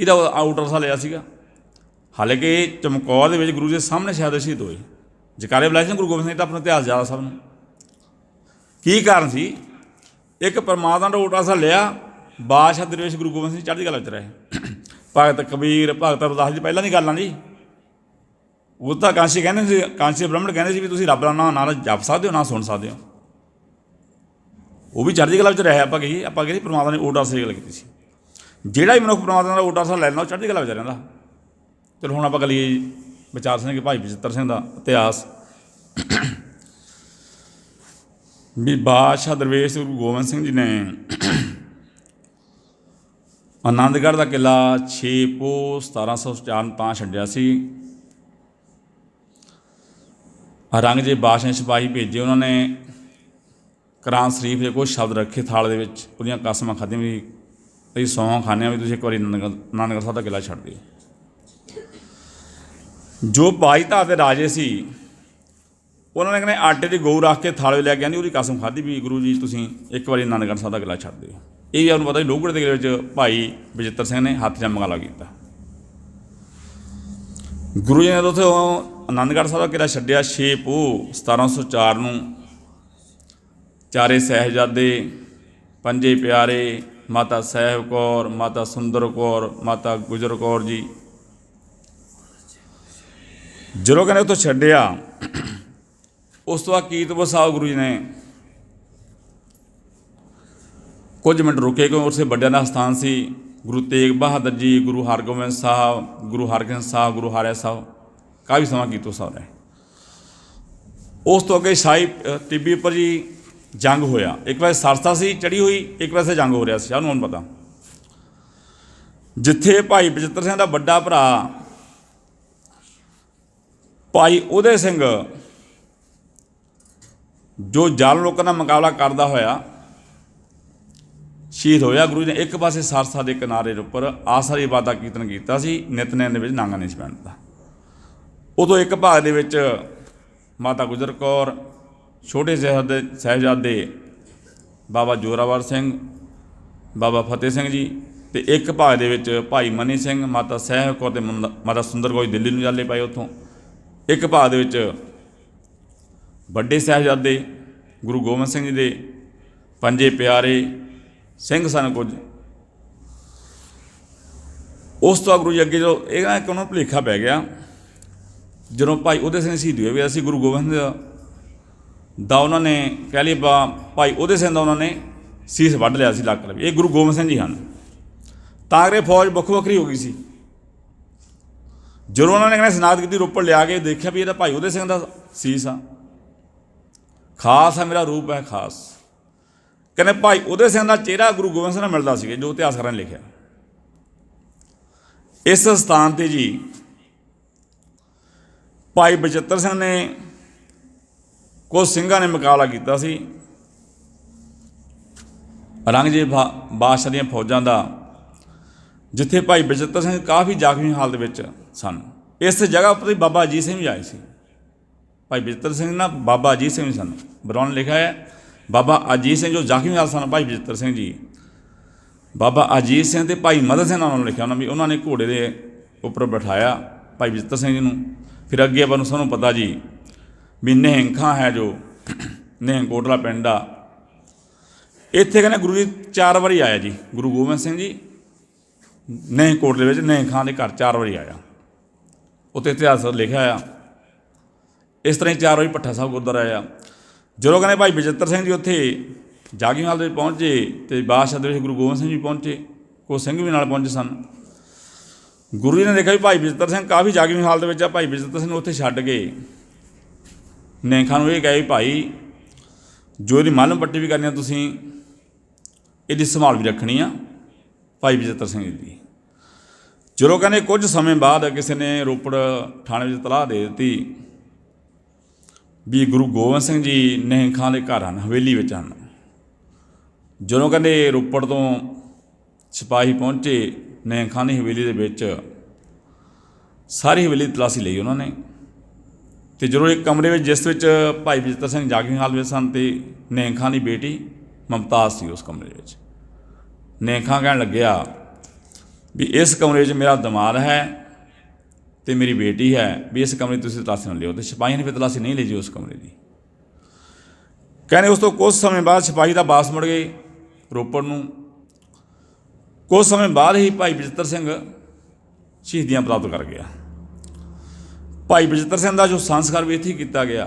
किहदा out अरसा लिया सीगा। हालांकि चमकौर दे विच गुरु जी सामने शायद शहीद होए, जकारे बुलाए सी गुरु गोबिंद सिंह, तो अपना इतिहास ज़्यादा सब नूं। की कारण सी? एक परमात्मा का ऊट अरसा लिया, बादशाह दरवेश गुरु गोबिंद सिंह चढ़दी कला विच रहे। भगत कबीर, भगत रविदास जी पहलां दी गल आ जी। वो तो कांशी कहते सी, कांशी ब्राह्मण कहते भी तुसीं रब का नाम ना जप सकते हो ना सुन सकते हो। वो भी चढ़दी कला विच रहे। आपां कहिए परमात्मा ने ऊट अरसे की गल कीती सी। जिहड़ा भी मनुख परमात्मा का ऊट अरसा लैंदा चढ़दी कला विच रहिंदा। चलो हुण आपां करिए विचार सिंह भाई बचित्तर सिंह का इतिहास। भी बादशाह दरवेश गुरु गोबिंद सिंह जी ने आनंदगढ़ का किला 6 पोह 1754 तां छड्डिया सी। औरंगजेब बादशाह ने सिपाही भेजे, उन्होंने कुरान शरीफ के कुछ शब्द रखे थाल दे विच, उहदियां कसमां खाधियां भी ਅਸੀਂ सौं खाने भी तुसीं एक बार आनंदगढ़ साहब का किला छड्ड दिओ। जो बाई धार के राजे सी उन्होंने कहने आटे की गऊ रख के थाले लैके आंदी, उसकी कसम खाधी भी गुरु जी तुसीं एक बार आनंदगढ़ साहब का किला छड्ड दिओ। ये भी आपको पता लोहगढ़ के किले भाई बचित्तर सिंह ने हाथी का मुकाबला किया। गुरु जी ने उत्थे आनंदगढ़ साहब का किला छड्डिया 6 पोह 1704 नूं। चारे साहिबजादे, पंजे प्यारे, माता साहिब कौर, माता सुंदर कौर, माता गुजर कौर जी, जो कहने उत्थों छड्डिया उस तो बाद कीरतपुर साहब गुरु जी ने कुछ मिनट रुके, क्योंकि उससे बड़िया का स्थान सी। गुरु तेग बहादुर जी, गुरु हरगोबिंद साहब, गुरु हरकृष्ण साहब, गुरु हारिया साहब काफ़ी समा कीरतपुर साहब रहे। उस तो अगे शाही टिब्बी उपर जी जंग होया। एक पासे सरसा सी चढ़ी हुई, एक पासे जंग हो रहा सी। सानूं हुण पता जिथे भाई बचित्तर सिंह का बड़ा भरा भाई उदय सिंह जो जालम लोगों का मुकाबला करता होया शहीद होया। गुरु जी ने एक पासे सरसा के किनारे उपर आसरी इबादत कीर्तन किया सी, नितनेम दे विच नांगा नहीं सी पहनता। उदों एक भाग दे विच माता गुजर कौर, छोटे साहिबजादे बाबा जोरावर सिंह, बाबा फतेह सिंह जी, तो एक भाग दे विच भाई मनी सिंह, माता साहिब कौर ते माता सुंदर कौर दिल्ली नूं जाले पाए उत्थों। एक भाग दे विच बड़े साहिबजादे गुरु गोबिंद सिंह जी दे पंजे प्यारे सिंह सन कुछ। उस तो गुरु जी अगे जो एक उन्होंने भुलेखा पै गया, ਜਦੋਂ भाई उदय सिंह शहीद हुए भी असी गुरु गोबिंद ਦਾ उन्होंने कह लिए भाई उदय सिंह का उन्होंने सीस वढ़ लिया सी लक लवी। ये गुरु गोबिंद सिंह जी हैं। तां करके फौज ਵੱਖੋ ਵੱਖਰੀ हो गई सी। ਜਦੋਂ उन्होंने कहने सनात की रोपड़ लिया के देखा भी ये भाई उदय सिंह का सीस आ, खास है मेरा रूप है खास। कहने भाई उदय सिंह का चेहरा गुरु गोबिंद सिंह मिलता सी, जो इतिहासकारां ने लिखा। इस स्थान पर जी भाई बचित्तर सिंह ने कुछ सिंघां ने मुकाबला किया सी औरंगजेब बादशाह दीयां फौजां दा, जिथे भाई बचित्तर सिंह काफ़ी जाखमी हालत में सन। इस जगह पर बाबा अजीत सिंह भी आए थे। भाई बचित्तर सिंह ना बाबा अजीत सिंह भी सन। बरौन लिखा है बाबा अजीत सिंह जो जाखमी हालत सन भाई बचित्तर सिंह जी, बाबा अजीत सिंह ते भाई मदन सिंह उन्होंने लिखा। उन्होंने घोड़े के उपर बिठाया भाई बचित्तर सिंह जी नूं। फिर अगे अपन सानूं पता जी भी निहंखा है जो निहंग कोटला पिंड आ, इत्थे कहने गुरु जी 4 बारी आया जी। गुरु गोबिंद सिंह जी निहंग कोटले में निहंखां के घर 4 बारी आया। उत्ते इतिहास लिखा आ। इस तरह 4 बारी भट्ठा साहब गुरुद्वारा आया। जो कहने भाई बचित्तर सिंह जी उत्थे जागी हाल में पहुँचे तो बादशाह दे गुरु गोबिंद सिंह जी पहुँचे, कुछ सिंह भी नाल पहुँचे सन। गुरु जी ने देखा भी भाई बचित्तर सिंह काफ़ी जागवी हालत में, भाई बचित्तर सिंह उत्थे छड्ड के निहंखां नूं ये कहे भाई जो इहदी मलम पट्टी भी करनी तुसीं इहदी संभाल भी रखनी आ भाई बचित्तर सिंह जी। चलो कहने कुछ समय बाद किसी ने रोपड़ थाने में तलाह दे दी भी गुरु गोबिंद सिंह जी निहंखां दे घर हैं, हवेली में हैं। जो कहते रोपड़ तो सिपाही पहुँचे निहंखां की हवेली दे विच, सारी हवेली की तलाशी ली उन्होंने। तो जो एक कमरे में जिस विच भाई बचित्तर सिंह जागवी हाल में सन, तो निहंखां की बेटी मुमताज़ सी उस कमरे में। निहंखां कहण लग्या भी इस कमरे 'ਚ मेरा दमाद है तो मेरी बेटी है, भी इस कमरे तुसीं तलाशी ना लिओ। तो सिपाही ने फिर तलाशी नहीं ली जी उस कमरे की। कहने उस तो कुछ समय बाद सिपाही तो वापस मुड़ गए रोपड़ नूं। कुछ समय बाद ही भाई बचिੱਤਰ ਸਿੰਘ शहीदियाँ प्राप्त कर गया। भाई बचिੱਤਰ ਸਿੰਘ का जो संस्कार भी इत्थे किया गया।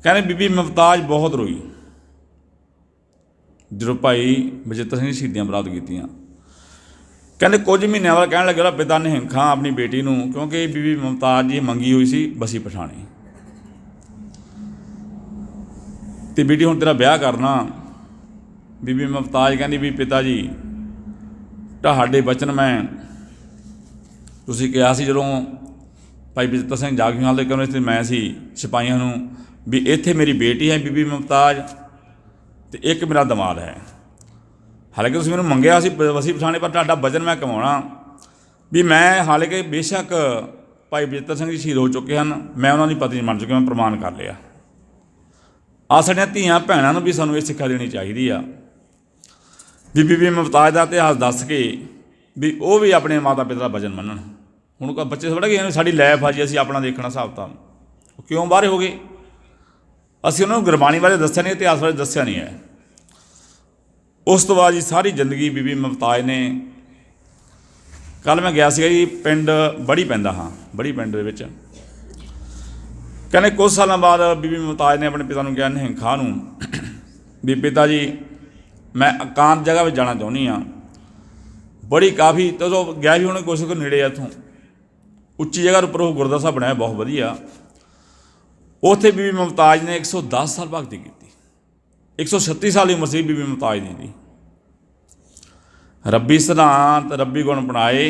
कहने बीबी मुमताज बहुत रोई जो भाई बचिੱਤਰ ਸਿੰਘ शहीदियाँ प्राप्त कीतियां। कहने कुछ महीनों बाद कह लगे पिता निहंग खां अपनी बेटी नूं, क्योंकि बीबी मुमताज जी मंगी हुई सी बसी पठाणी, तो बेटी हुण तेरा ब्याह करना। बीबी मुमताज कहती भी पिता जी तुहाडे बचन मैं तुसीं कहा सी जदों भाई बचिੱਤਰ ਸਿੰਘ जागवी हाल दे कहने ते मैं सी सिपाहियां नूं भी इत्थे मेरी बेटी है बीबी मुमताज तो एक मेरा दमाद है। हालांकि तुसीं मैनूं मंगिया सी वसी पठाणे पर तुहाडा वचन मैं कमाउणा भी मैं हालांकि बेशक भाई बचिੱਤਰ ਸਿੰਘ जी शहीद हो चुके हैं, मैं उन्होंने पत्नी बन चुका, मैं प्रमाण कर लिया। आ साडियां धीआं भैणां नूं भी सानूं ये सिक्खा देनी चाहिदी आ भी बीबी मुमताज का इतिहास दस के भी वो भी अपने माता पिता का वचन मनण। हुण कोई बच्चे थोड़ा गए साडी लाइफ आ जी असीं अपना देखना हिसाब किताब, क्यों बाहर हो गए? असीं उन्होंने गुरबाणी बारे दस्सिया नहीं, इतिहास बारे दस्सिया नहीं है। उस तो बाद जी सारी जिंदगी बीबी मुमताज ने, कल मैं गया सीगा जी पिंड बड़ी पैंदा, हाँ बड़ी पिंड दे विच। कहने कुछ सालों बाद बीबी मुमताज ने अपने पिता नूं कहा निहंग खां नूं भी पिता जी मैं एकांत जगह में जाना चाहुंदी हाँ, बड़ी काफ़ी तो गया भी उन्होंने कुछ नेड़े आ इत्थों उच्ची जगह पर वो गुरुद्वारा साहब बनाया बहुत वधिया। उत्थे बीबी मुमताज ने 110 साल भगती की, 136 साल की उम्र सी बीबी मुमताज दी। रब्बी सिद्धांत रब्बी गुण अपनाए,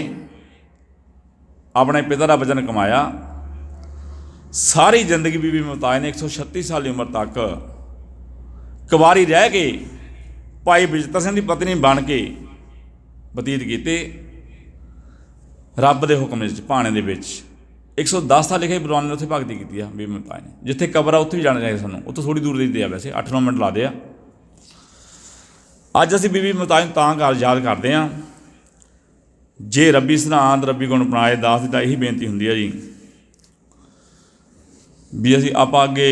अपने पिता का वचन कमाया। सारी जिंदगी बीबी मुमताज ने 136 साल की उम्र तक कुवारी रह के भाई बचिੱਤਰ ਸਿੰਘ की पत्नी बन के बतीत किए रब के हुक्म भाणे दे विच। 110 साल लिखे बलवान ने उत्थे भगती की है बीबी मुमताज ने। जिथे कबर आ उत्थे भी जाना चाहिए सानूं, उत्थों थोड़ी दूर दी वैसे 8-9 मिनट ला दे। अज असीं बीबी मुमताज नूं तां याद करते हैं जे रब्बी सिद्धांत रब्बी गुण अपनाए दास दी तां यही बेनती हुंदी है जी भी असीं आपां अगे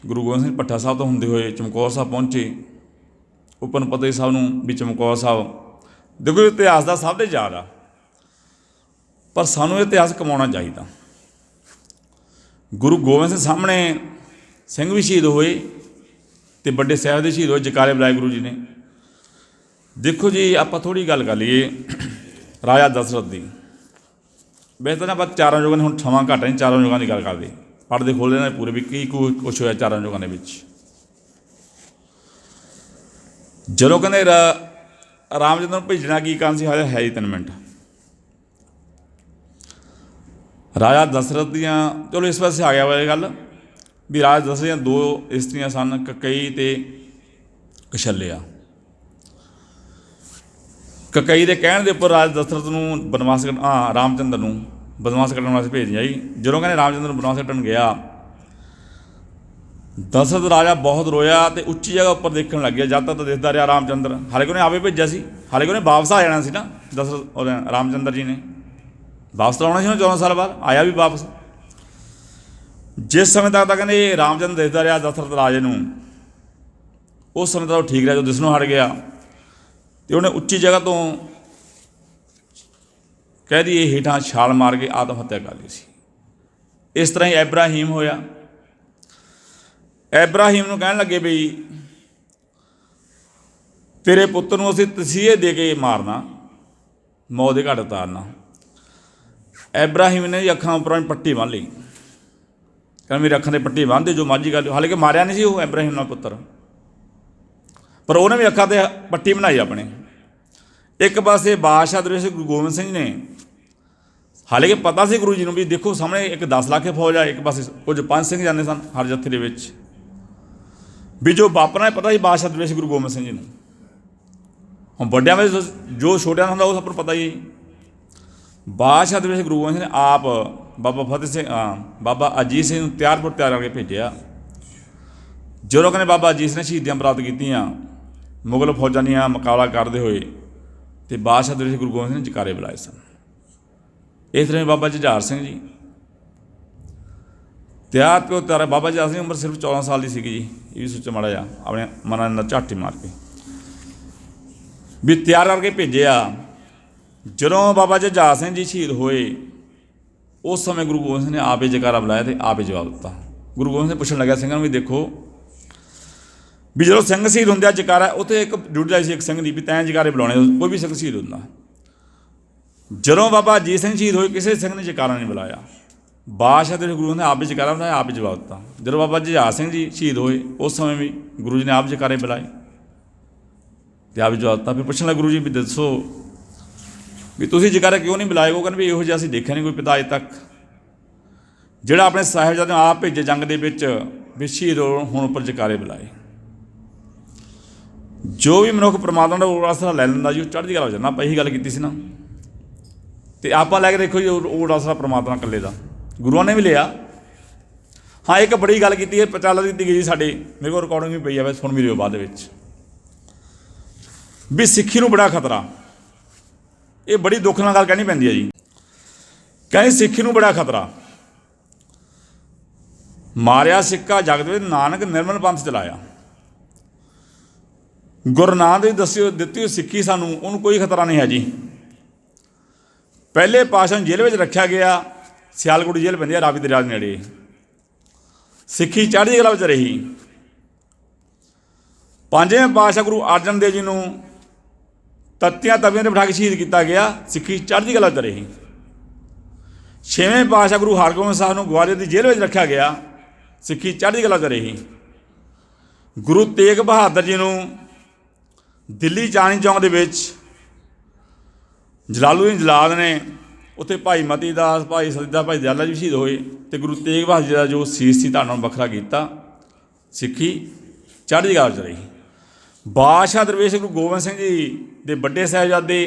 गुरु गोबिंद सिंह भट्टा साहब तो हुंदे होए चमकौर साहब पहुँचे। उपर पता ही साहब नूं भी चमकौर साहब देखो इतिहास का सब दे याद आ, पर सानूं इतिहास कमाउणा चाहिए। गुरु गोबिंद सिंह सामने सिंह भी शहीद होए तो बड़े साहिब दे शहीद होए, जकारे बुलाए गुरु जी ने। देखो जी आप थोड़ी गल कर लीए राजा दशरथ की। वैसे तो ना आप चारों युगों ने हुण समा घट नहीं चारों युगों की गल करते, पढ़ते खोलते ना पूरे भी की कुछ होया चारों युगों के विच। जदों कहते रामचंद्र भेजना की कारण से है ही 3 मिनट। राजा दशरथ दियाँ चलो इस पासे आ गया वा गल भी राजा दशरथ दियाँ 2 इस्त्रियाँ सन, ककई ते कशल्या। ककई के कहण दे उपर राजा दशरथ नूं बनवास रामचंद्र नूं बनवास कट्टण वास्ते भेजिया जी। जदों कहने रामचंद्र बनवास कट्टण गया दशरथ राजा बहुत रोया तो उच्ची जगह उपर देखने लग गया। जब तक तो दिखता रहा रामचंद्र, हालांकि उन्हें आपे भेजा सी, हालांकि उन्हें वापस आ जाना सी ना दशरथ और रामचंद्र जी ने वापस तो आना सी 14 साल बाद, आया भी वापस। जिस समय तक कहते रामचंद्र दिखता रहा दशरथ राजे नूं उस समय तक ठीक रहा, जो दिसनों हट गया तो उन्हें उच्ची जगह तो कह दी हेठां छाल मार के आत्म हत्या कर ली सी। इस तरह ही इब्राहिम होया। इब्राहिम नूं कहण लगे भी तेरे पुत्र नूं असीं तसीहे दे के मारना, मौत दे घाट उतारना। इब्राहिम ने अखां उपरों पट्टी बन ली, कहना मेरी अखां ते पट्टी बन दे जो मर्जी कर। हालांकि मारिया नहीं सी वो इब्राहिम दा पुत्र, पर उन्हें भी अखां ते पट्टी बनाई अपने। एक पासे बादशाह दरवेश गुरु गोबिंद सिंह ने, हालांकि पता सी गुरु जी नूं भी देखो सामने एक 10 लाख फौज आ, एक पासे कुछ 5 सिंह जाते सन हर जत्थे दे विच भी जो वापरना पता ही बादशाह दरवेश गुरु गोबिंद सिंह जी नूं। हम वड्डियां में जो छोटियां होंदा उस पर पता ही। बादशाह दरवेश गुरु गोबिंद सिंह ने आप बाबा फतेह सिंह बाबा अजीत सिंह तैयार करके भेजिया। ਜਦੋਂ ਕਹਿੰਦੇ बाबा अजीत सिंह ने शहीदियां प्राप्त कीतियां मुगल फौजां ਦੀਆਂ मुकाबला करते हुए तो बादशाह दरवेश गुरु गोबिंद सिंह ने जकारे बुलाए सन। इस तरह बाबा जुझार सिंह जी तैयार प्यो त्यार। बाबा जुझार सिंह उम्र सिर्फ 14 साल की सी जी। ये भी सोचो माड़ा जा अपने मन अंदर झाटी मार के भी तैयार करके भेजे आ। जदों बाबा जुझार सिंह जी शहीद होए उस समय गुरु गोबिंद सिंह ने आप ही जकारा बुलाया तो आप ही जवाब दिता। गुरु गोबिंद सिंह पुछण लग्या सिंघां नूं भी देखो भी जो सिंह शहीद होंदे जकारा उत्थे एक ड्यूटी आई सी एक सिंह की भी तैं जकारे बुलाने। कोई भी सिंह शहीद होंदा जदों बाबा अजीत सिंह शहीद होए किसी सिंह ने जकारा नहीं बुलाया। बादशाह दे गुरु ने आप ही जकारा बुलाया आप ही जवाब दिता। जदों बाबा जुझार सिंह जी शहीद होए उस समय भी गुरु जी ने आप जकारे बुलाए तो आप ही जवाब दिता। फिर पुछण लगे गुरु जी भी दसो भी तुसीं जकारा क्यों नहीं बुलाए। वो कहने भी इहो जिहा असीं देखिआ नहीं कोई पिता अज तक जिहड़ा अपने साहिबजादे आप भेजे जंग दे विच भी शहीद होण उपर जकारे बुलाए। जो भी मनुख परमात्मा का ओट आसरा लै लैंदा जी वो चढ़दी कला हो जांदा। आपां यही गल कीती सी ना तो आपां लैके देखो जी ओट आसरा परमात्मा कल्ले दा गुरुआं ने भी लिया। हाँ एक बड़ी गल कीती है पचाला दी गई जी साडी मेरे को रिकॉर्डिंग भी पई है सुन भी लिओ बाद विच भी सिक्खी नूं बड़ा खतरा। ये बड़ी दुख नाल गल कहनी पैंदी है जी। कहनी सिक्खी नूं बड़ा खतरा मारिया सिक्का जगत विच नानक निर्मल पंथ चलाया। गुरु नानक देव दस्सिओ दित्ती हुई सिक्खी सानूं उहनूं कोई खतरा नहीं है जी। पहले पातशाह नूं जेल में रखा गया सियालकोट जेल पैंदी है रावी दरिया दे नेड़े। सिक्खी चढ़दी कला विच रही। पंजवें पातशाह गुरु अर्जन देव जी नूं तत्तियां तवियां ते बिठा के शहीद किया गया सिक्खी चढ़दी कला विच रही। छेवें पातशाह गुरु हरगोबिंद साहब नूं ग्वालियर की जेल में रखा गया सिक्खी चढ़दी कला विच रही। गुरु तेग बहादुर जी नूं दिल्ली चांदनी चौक दे विच जलालुद्दीन जलाल ने उत्थे भाई मती दास भाई सतीदा भाई दयाला जी शहीद होए तो गुरु तेग बहादुर जी का जो सीस सी धारणा वखरा किया सिक्खी चढ़दी कला विच रही। बादशाह दरवेश गुरु गोबिंद सिंह जी दे बड़े साहिबजादे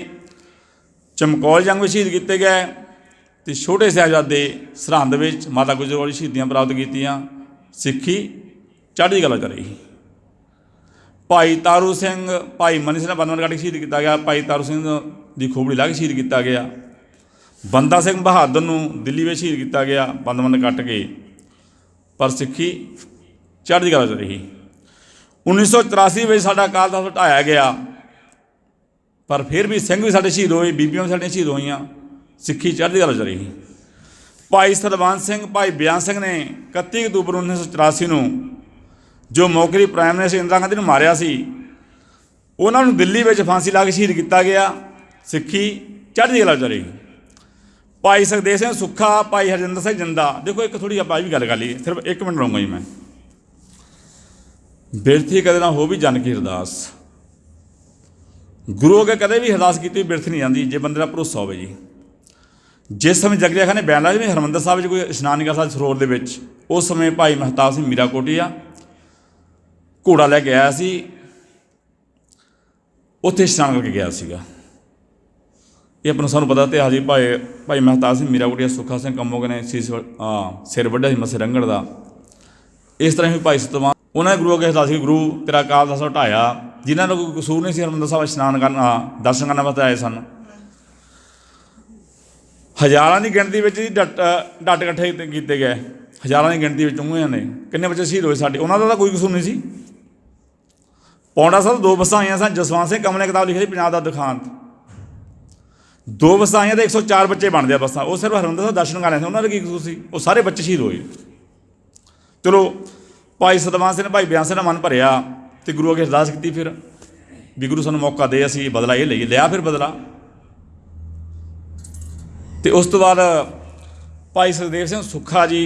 चमकौल जंग में शहीद किए गए तो छोटे साहिबजादे सरहंद विच माता गुजर वाली शहीदियाँ प्राप्त कीतियां सिक्खी चढ़दी कला विच रही। भाई तारू सिंह भाई मनी सिंह बंदमन कट शहीद किया गया। भाई तारू सिंह की खोपड़ी ला के शहीद किया गया। बंदा सिंह बहादुर नूं दिल्ली में शहीद किया गया बंदमन कट के पर सिक्खी चढ़दी कला विच रही। 1984 में साडा अकाल तख्त ढाया गया पर फिर भी सिंह भी साडे शहीद होए बीबियां भी साडियां शहीद होईयां सिक्खी चढ़दी कला विच रही। भाई सलवंत सिंह भाई बयान सिंह ने 31 अक्तूबर 1984 नूं जो मौके की प्राइम मिनिस्टर इंदिरा गांधी ने मारिया सी उन्होंने दिल्ली में फांसी ला के शहीद किया गया सिक्खी चढ़दी कला विच रही। भाई सुखदेव सिंह सुक्खा भाई हरजिंदर सिंह जिंदा देखो एक थोड़ी आप भी गल कर ली सिर्फ एक मिनट लूँगा जी मैं। बिरथी कदे ना हो भी जन की अरदास गुरु अगे कदे भी अरदास की बिरथ नहीं जाती जे बंदे का भरोसा हो जी। जिस समय जगरिया खान ने बयान लाया भी हरमंदर साहब कोई इशनान नहीं कर सकता सरोवर के उस समय भाई महताब सिंह मीरा कोटिया घोड़ा लैके आया सी उत्थे इशनान करके गया सीगा। ये अपना सानूं पता इतिहास जी। भाई महताब सिंह मीरा कोटिया सुखा सिंह कंबोग ने सिर वड्ढिया सी मस्से रंगड़ का। इस तरह ही भाई सतवान उन्होंने गुरु अगे अरदास की गुरु तेरा अकाल तख्त ढाया जिन्होंने कोई कसूर नहीं सी हरमंदर साहब इशनान करना दर्शन करने वास्ते आए सन। हज़ारां की गिणती में डट इकट्ठे किए गए हज़ारां की गिणती में उन्होंने ने किन्ने बच्चे शहीद होए साडे उन्होंने कोई कसूर नहीं सी। पौंडा साहब 2 बसां आईयां सन जसवंत सिंह कमल ने किताब लिखी थी पंजाब दा दुखांत 2 बसां आईयां तो 104 बच्चे बनते हैं बसां वो सिर्फ हरमंदर साहब दर्शन कर रहे थे उन्होंने की कसूर सी वो सारे बच्चे शहीद होए। चलो भाई सतवंत सिंह भाई बयान सिंह मन भरिया तो गुरु अगे अरदास की फिर भी गुरु सानूं मौका दे असीं बदला ये लईए लिया फिर बदला। तो उस तो बाद भाई सुखदेव सिंह सुक्खा जी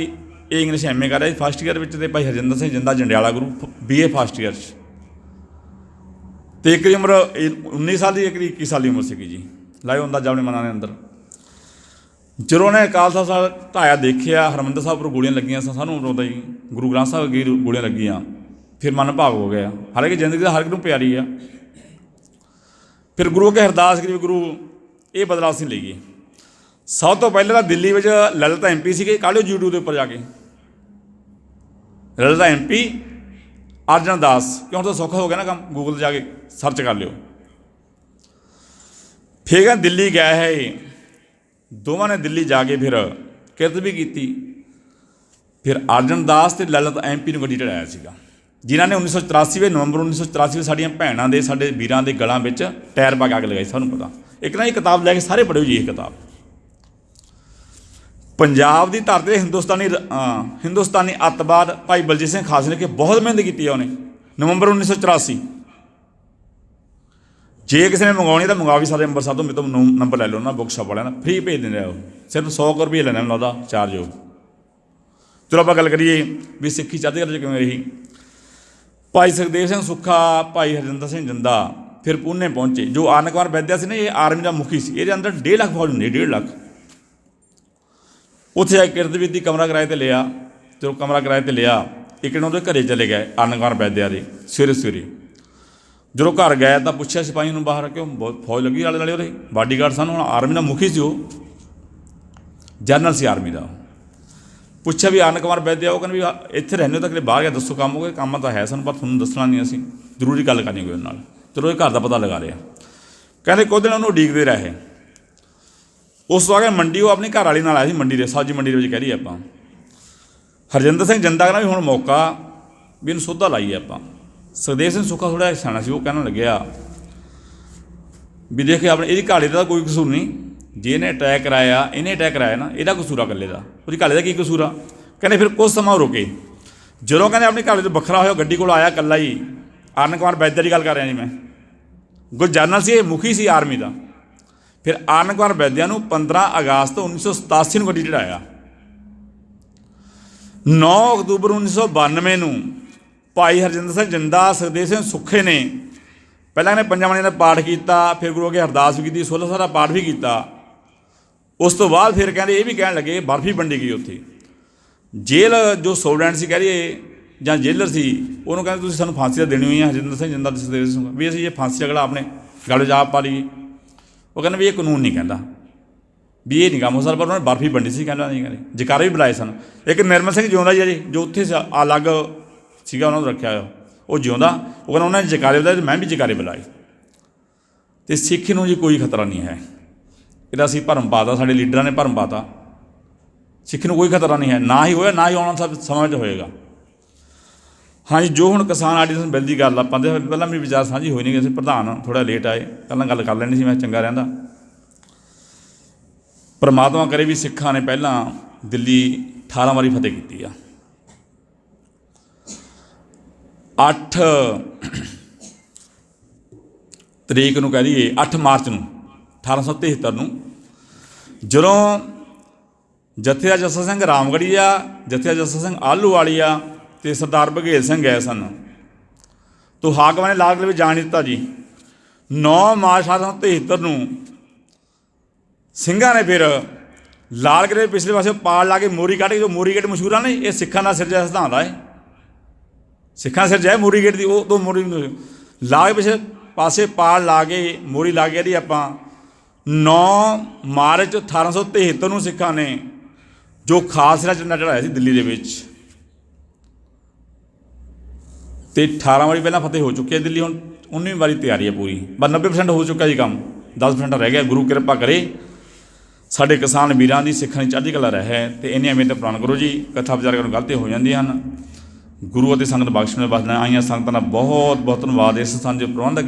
इंग्लिश MA कर रहे फस्ट ईयर में भाई हरजिंदर सिंह जिंदा जंडियाला गुरु BA फस्ट ईयर तो एक उम्र 19 साल की एक 21 साल की उम्र सी जी लाए अंदाजा अपने मना के अंदर। जो उन्हें अकाल तख्त ढाया देखिया हरमंदर साहब पर गोलियां लगियां सानूं पता जी गुरु ग्रंथ साहब अगे गोलियां लगियां फिर मन भाव हो गया। हालांकि जिंदगी हर एक प्यारी है। फिर गुरु अगे अरदास करी गुरु ये बदलाव असीं लईए। सब तो पहले तो दिल्ली में ललित MP सी काढ़िओ यूट्यूब के उपर जाके ललित MP अर्जन दास क्यों तो सौखा हो गया ना काम गूगल जाके सर्च कर लियो। फिर कहते दिल्ली गए है ये, दोवां ने दिल्ली जाके फिर किरत भी की। फिर अर्जन दास ते ललित MP ਨੂੰ ਗੱਡੀ ਚੜਾਇਆ ਸੀਗਾ, ਜਿਨ੍ਹਾਂ ਨੇ 1984 ਨਵੰਬਰ 1984 ਸਾਡੀਆਂ ਭੈਣਾਂ ਦੇ ਸਾਡੇ ਵੀਰਾਂ ਦੇ ਗਲਾਂ ਵਿੱਚ ਟਾਇਰ ਪਾ ਕੇ ਅੱਗ ਲਗਾਈ। ਸਾਨੂੰ ਪਤਾ, ਇੱਕ ਨਾ ਇਹ ਕਿਤਾਬ ਲੈ ਕੇ ਸਾਰੇ ਪੜ੍ਹਿਓ ਜੀ। ਇਹ ਕਿਤਾਬ ਪੰਜਾਬ ਦੀ ਧਰਤੀ 'ਤੇ ਹਿੰਦੁਸਤਾਨੀ ਅੱਤਵਾਦ ਭਾਈ ਬਲਜੀਤ ਸਿੰਘ ਖਾਲਸਾ ਨੇ ਕਿ ਬਹੁਤ ਮਿਹਨਤ ਕੀਤੀ ਆ ਉਹਨੇ। ਨਵੰਬਰ 1984 ਜੇ ਕਿਸੇ ਨੇ ਮੰਗਵਾਉਣੀ ਤਾਂ ਮੰਗਵਾ ਵੀ ਸਕਦੇ ਅੰਮ੍ਰਿਤਸਰ ਤੋਂ, ਮੇਰੇ ਤੋਂ ਨੰਬਰ ਲੈ ਲਓ ਉਹਨਾਂ ਬੁੱਕ ਸ਼ਾਪ ਵਾਲਿਆਂ ਦਾ, ਫ੍ਰੀ ਭੇਜ ਦਿੰਦੇ ਆ ਉਹ, ਸਿਰਫ 100 ਰੁਪਏ ਲੈਣਾ ਮੈਨੂੰ ਲੱਗਦਾ ਚਾਰਜ ਹੋ। ਚਲੋ ਆਪਾਂ ਗੱਲ ਕਰੀਏ ਵੀ ਸਿੱਖੀ ਚੜ੍ਹਦੀ ਕਲਾ 'ਚ ਕਿਵੇਂ ਰਹੀ। ਭਾਈ ਸੁਖਦੇਵ ਸਿੰਘ ਸੁੱਖਾ, ਭਾਈ ਹਰਜਿੰਦਰ ਸਿੰਘ ਜਿੰਦਾ ਫਿਰ ਪੂਨੇ ਪਹੁੰਚੇ। ਜੋ ਆਨੰਦ ਕੁਮਾਰ ਵੈਦਿਆ ਸੀ ਨਾ, ਇਹ ਆਰਮੀ ਦਾ ਮੁਖੀ ਸੀ, ਇਹਦੇ ਅੰਦਰ 1.5 ਲੱਖ ਫੌਜ ਹੁੰਦੀ, 1.5 ਲੱਖ। ਉੱਥੇ ਜਾ ਕੇ ਕਿਰਤਵੀਰ ਦੀ ਕਮਰਾ ਕਿਰਾਏ 'ਤੇ ਲਿਆ। ਜਦੋਂ ਕਮਰਾ ਕਿਰਾਏ 'ਤੇ ਲਿਆ, ਇੱਕ ਦਿਨ ਉਹਦੇ ਘਰੇ ਚਲੇ ਗਏ ਆਨੰਦ ਕੁਮਾਰ ਵੈਦਿਆ ਦੇ ਸਵੇਰੇ। ਜਦੋਂ ਘਰ ਗਏ ਤਾਂ ਪੁੱਛਿਆ ਸਿਪਾਹੀ ਨੂੰ ਬਾਹਰ, ਕਿਉਂ ਬਹੁਤ ਫੌਜ ਲੱਗੀ ਆਲੇ ਦੁਆਲੇ ਉਹਦੇ, ਬਾਡੀਗਾਰਡ ਸਨ। ਹੁਣ ਆਰਮੀ ਦਾ ਮੁਖੀ ਸੀ, ਉਹ ਜਨਰਲ ਸੀ ਆਰਮੀ ਦਾ। ਪੁੱਛਿਆ ਵੀ ਆਨੰਦ ਕੁਮਾਰ ਵੈਦਿਆ, ਉਹ ਕਹਿੰਦੇ ਵੀ ਇੱਥੇ ਰਹਿੰਦੇ ਹੋ ਤਾਂ ਕਿਤੇ ਬਾਹਰ ਗਿਆ, ਦੱਸੋ ਕੰਮ ਹੋ ਗਿਆ। ਕੰਮ ਤਾਂ ਹੈ ਸਾਨੂੰ, ਪਰ ਤੁਹਾਨੂੰ ਦੱਸਣਾ ਨਹੀਂ, ਅਸੀਂ ਜ਼ਰੂਰੀ ਗੱਲ ਕਰਨੀ ਕੋਈ ਨਾਲ। ਚਲੋ ਇਹ ਘਰ ਦਾ ਪਤਾ ਲਗਾ ਲਿਆ। ਕਹਿੰਦੇ ਕੁਝ ਦਿਨ ਉਹਨੂੰ ਉਡੀਕਦੇ ਰਹੇ। ਉਸ ਤੋਂ ਆ ਕੇ ਮੰਡੀ ਉਹ ਆਪਣੀ ਘਰ ਵਾਲੀ ਨਾਲ ਆਇਆ ਸੀ, ਮੰਡੀ ਦੇ ਸਬਜ਼ੀ ਮੰਡੀ ਦੇ ਵਿੱਚ ਕਹਿ ਰਹੀ ਆਪਾਂ। ਹਰਜਿੰਦਰ ਸਿੰਘ ਜਿੰਦਾ ਕਹਿੰਦਾ ਵੀ ਹੁਣ ਮੌਕਾ ਵੀ ਇਹਨੂੰ ਸੋਧਾ ਲਾਈਏ ਆਪਾਂ। ਸੁਖਦੇਵ ਸਿੰਘ ਸੁੱਖਾ ਥੋੜ੍ਹਾ ਸਿਆਣਾ ਸੀ, ਉਹ ਕਹਿਣ ਲੱਗਿਆ ਵੀ ਦੇਖ ਆਪਣੇ ਇਹਦੀ ਘਾਲੇ ਦਾ ਕੋਈ ਕਸੂਰ ਨਹੀਂ, ਜੇ ਇਹਨੇ ਅਟੈਕ ਕਰਾਇਆ ਨਾ, ਇਹਦਾ ਕਸੂਰ ਆ ਇਕੱਲੇ ਦਾ, ਉਹਦੀ ਘਾਲੇ ਦਾ ਕੀ ਕਸੂਰ ਆ। ਕਹਿੰਦੇ ਫਿਰ ਕੁਝ ਸਮਾਂ ਰੁਕੇ। ਜਦੋਂ ਕਹਿੰਦੇ ਆਪਣੀ ਘਾਲੇ ਤੋਂ ਵੱਖਰਾ ਹੋਇਆ, ਗੱਡੀ ਕੋਲ ਆਇਆ ਇਕੱਲਾ ਹੀ। ਆਨੰਦ ਕੁਮਾਰ ਵੈਦਿਆ ਦੀ ਗੱਲ ਕਰ ਰਿਹਾ ਜੀ ਮੈਂ, ਕੋਈ ਜਨਰਲ ਸੀ, ਇਹ ਮੁਖੀ ਸੀ ਆਰਮੀ ਦਾ। ਫਿਰ ਆਨੰਦ ਕੁਮਾਰ ਵੈਦਿਆ ਨੂੰ 15 ਅਗਸਤ 1987 ਨੂੰ ਗੱਡੀ ਚੜਾਇਆ। 9 ਅਕਤੂਬਰ 1992 ਨੂੰ ਭਾਈ ਹਰਜਿੰਦਰ ਸਿੰਘ ਜਿੰਦਾ, ਸੁਖਦੇਵ ਸਿੰਘ ਸੁੱਖੇ ਨੇ ਪਹਿਲਾਂ ਇਹਨੇ ਪੰਜਾਂ ਬਾਣੀਆਂ ਦਾ ਪਾਠ ਕੀਤਾ, ਫਿਰ ਗੁਰੂ ਅੱਗੇ ਅਰਦਾਸ ਵੀ ਕੀਤੀ, 16 ਸਾਲ ਦਾ ਪਾਠ ਵੀ ਕੀਤਾ। ਉਸ ਤੋਂ ਬਾਅਦ ਫਿਰ ਕਹਿੰਦੇ ਇਹ ਵੀ ਕਹਿਣ ਲੱਗੇ, ਬਰਫੀ ਵੰਡੀ ਗਈ ਉੱਥੇ। ਜੇਲ੍ਹ ਜੋ ਸਟੂਡੈਂਟ ਸੀ ਕਹਿ ਲਈਏ ਜਾਂ ਜੇਲਰ ਸੀ, ਉਹਨੂੰ ਕਹਿੰਦੇ ਤੁਸੀਂ ਸਾਨੂੰ ਫਾਂਸੀ ਤਾਂ ਦੇਣੀ ਹੋਈ ਹੈ ਹਰਜਿੰਦਰ ਸਿੰਘ ਜਿੰਦਾ, ਸੁਖਦੇਵ ਸਿੰਘ ਵੀ ਅਸੀਂ ਇਹ ਫਾਂਸੀ ਝਗੜਾ ਆਪਣੇ ਗਲ 'ਚ ਆਪ ਪਾ ਲਈਏ। ਉਹ ਕਹਿੰਦੇ ਵੀ ਇਹ ਕਾਨੂੰਨ ਨਹੀਂ ਕਹਿੰਦਾ, ਵੀ ਇਹ ਨਹੀਂ ਕੰਮ ਹੋ ਸਕਦਾ। ਪਰ ਉਹਨਾਂ ਨੇ ਬਰਫੀ ਵੰਡੀ ਸੀ, ਕਹਿੰਦਾ ਨਹੀਂ, ਕਹਿੰਦੇ ਜਕਾਰੇ ਵੀ ਬੁਲਾਏ ਸਨ। ਇੱਕ ਨਿਰਮਲ ਸਿੰਘ ਜਿਉਂਦਾ ਜੀ ਅਜੇ, ਜੋ ਉੱਥੇ ਅਲੱਗ ਸੀਗਾ, ਉਹਨਾਂ ਨੂੰ ਰੱਖਿਆ ਹੋਇਆ, ਉਹ ਜਿਉਂਦਾ। ਉਹ ਕਹਿੰਦਾ ਉਹਨਾਂ ਨੇ ਜਕਾਰੇ ਬੁਲਾਏ ਤੇ ਮੈਂ ਵੀ ਜਕਾਰੇ ਬੁਲਾਏ। ਅਤੇ ਸਿੱਖੀ ਨੂੰ ਜੀ ਕੋਈ ਖਤਰਾ ਨਹੀਂ ਹੈ, ਇਹਦਾ ਅਸੀਂ ਭਰਮ ਪਾਤਾ, ਸਾਡੇ ਲੀਡਰਾਂ ਨੇ ਭਰਮ ਪਾਤਾ। ਸਿੱਖੀ ਨੂੰ ਕੋਈ ਖਤਰਾ ਨਹੀਂ ਹੈ, ਨਾ ਹੀ ਹੋਇਆ, ਨਾ ਹੀ ਆਉਣ ਵਾਲੇ ਸਮਾਂ 'ਚ ਹੋਏਗਾ। ਹਾਂਜੀ, ਜੋ ਹੁਣ ਕਿਸਾਨ ਆਰਡੀਨੈਂਸ ਬਿੱਲ ਦੀ ਗੱਲ ਆਪਾਂ ਦੇ ਪਹਿਲਾਂ ਮੇਰੀ ਵਿਚਾਰ ਸਾਂਝੀ ਹੋਈ ਨਹੀਂ, ਅਸੀਂ ਪ੍ਰਧਾਨ ਥੋੜ੍ਹਾ ਲੇਟ ਆਏ, ਪਹਿਲਾਂ ਗੱਲ ਕਰ ਲੈਣੀ ਸੀ, ਮੈਂ ਚੰਗਾ ਰਹਿੰਦਾ। ਪਰਮਾਤਮਾ ਕਰੇ ਵੀ ਸਿੱਖਾਂ ਨੇ ਪਹਿਲਾਂ ਦਿੱਲੀ 18 ਵਾਰੀ ਫਤਿਹ ਕੀਤੀ ਆ। 8 ਤਰੀਕ ਨੂੰ ਕਹਿ ਦਈਏ, 8 ਮਾਰਚ ਨੂੰ 1873 ਨੂੰ, ਜਦੋਂ ਜਥੇਦਾਰ ਜੱਸਾ ਸਿੰਘ ਰਾਮਗੜੀਆ, ਜਥੇਦਾਰ ਜੱਸਾ ਸਿੰਘ ਆਹਲੂਵਾਲੀਆ ਅਤੇ ਸਰਦਾਰ ਬਘੇਲ ਸਿੰਘ ਗਏ ਸਨ, ਤੋਂ ਹਾਕਮਾਂ ਨੇ ਲਾਲ ਕਿਲ੍ਹੇ ਵਿੱਚ ਜਾਣ ਦਿੱਤਾ ਜੀ। 9 ਮਾਰਚ 1873 ਨੂੰ ਸਿੰਘਾਂ ਨੇ ਫਿਰ ਲਾਲ ਕਿਲ੍ਹੇ ਦੇ ਪਿਛਲੇ ਪਾਸੇ ਪਾਲ ਲਾ ਕੇ ਮੋਰੀ ਕੱਢ ਕੇ, ਜੋ ਮੋਰੀ ਗੇਟ ਮਸ਼ਹੂਰ ਆ ਨਾ, ਇਹ ਸਿੱਖਾਂ ਦਾ ਸਿਰਜਿਆ ਸਿਧਾਂਤ ਹੈ, ਸਿੱਖਾਂ ਸਿਰ ਜਾਏ ਮੋਰੀ ਗੇਟ ਦੀ, ਉਹ ਤੋਂ ਮੋਰੀ ਲਾ ਕੇ ਪਿਛਲੇ ਪਾਸੇ ਪਾਲ ਲਾ ਕੇ ਮੋਰੀ ਲਾ ਕੇ ਇਹਦੀ ਆਪਾਂ 9 ਮਾਰਚ 1873 ਨੂੰ ਸਿੱਖਾਂ ਨੇ ਜੋ ਖਾਲਸਾ ਝੰਡਾ ਚੜ੍ਹਾਇਆ ਸੀ ਦਿੱਲੀ ਦੇ ਵਿੱਚ। ਅਤੇ 18 ਵਾਰੀ ਪਹਿਲਾਂ ਫਤਿਹ ਹੋ ਚੁੱਕੀ ਹੈ ਦਿੱਲੀ, ਹੁਣ 19ਵੀਂ ਵਾਰੀ ਤਿਆਰੀ ਹੈ ਪੂਰੀ, ਬਸ 90% ਹੋ ਚੁੱਕਾ ਜੀ ਕੰਮ, 10% ਰਹਿ ਗਿਆ। ਗੁਰੂ ਕਿਰਪਾ ਕਰੇ ਸਾਡੇ ਕਿਸਾਨ ਵੀਰਾਂ ਦੀ, ਸਿੱਖਾਂ ਦੀ ਚੜ੍ਹਦੀ ਕਲਾ ਰਹੇ, ਅਤੇ ਇੰਨੀਆਂ ਮਿਹਨਤ ਪ੍ਰਵਾਨ ਕਰੋ ਜੀ। ਕਥਾ ਵਿਚਾਰ ਕਰਨ ਗਲਤੀਆਂ ਹੋ ਜਾਂਦੀਆਂ ਹਨ। ਗੁਰੂ ਅਤੇ ਸੰਗਤ ਬਖਸ਼ ਵਿੱਚ ਬਸਣਾ ਆਈਆਂ ਸੰਗਤਾਂ ਦਾ ਬਹੁਤ ਬਹੁਤ ਧੰਨਵਾਦ। ਇਸ ਸਥਾਨ ਦੇ ਪ੍ਰਬੰਧਕ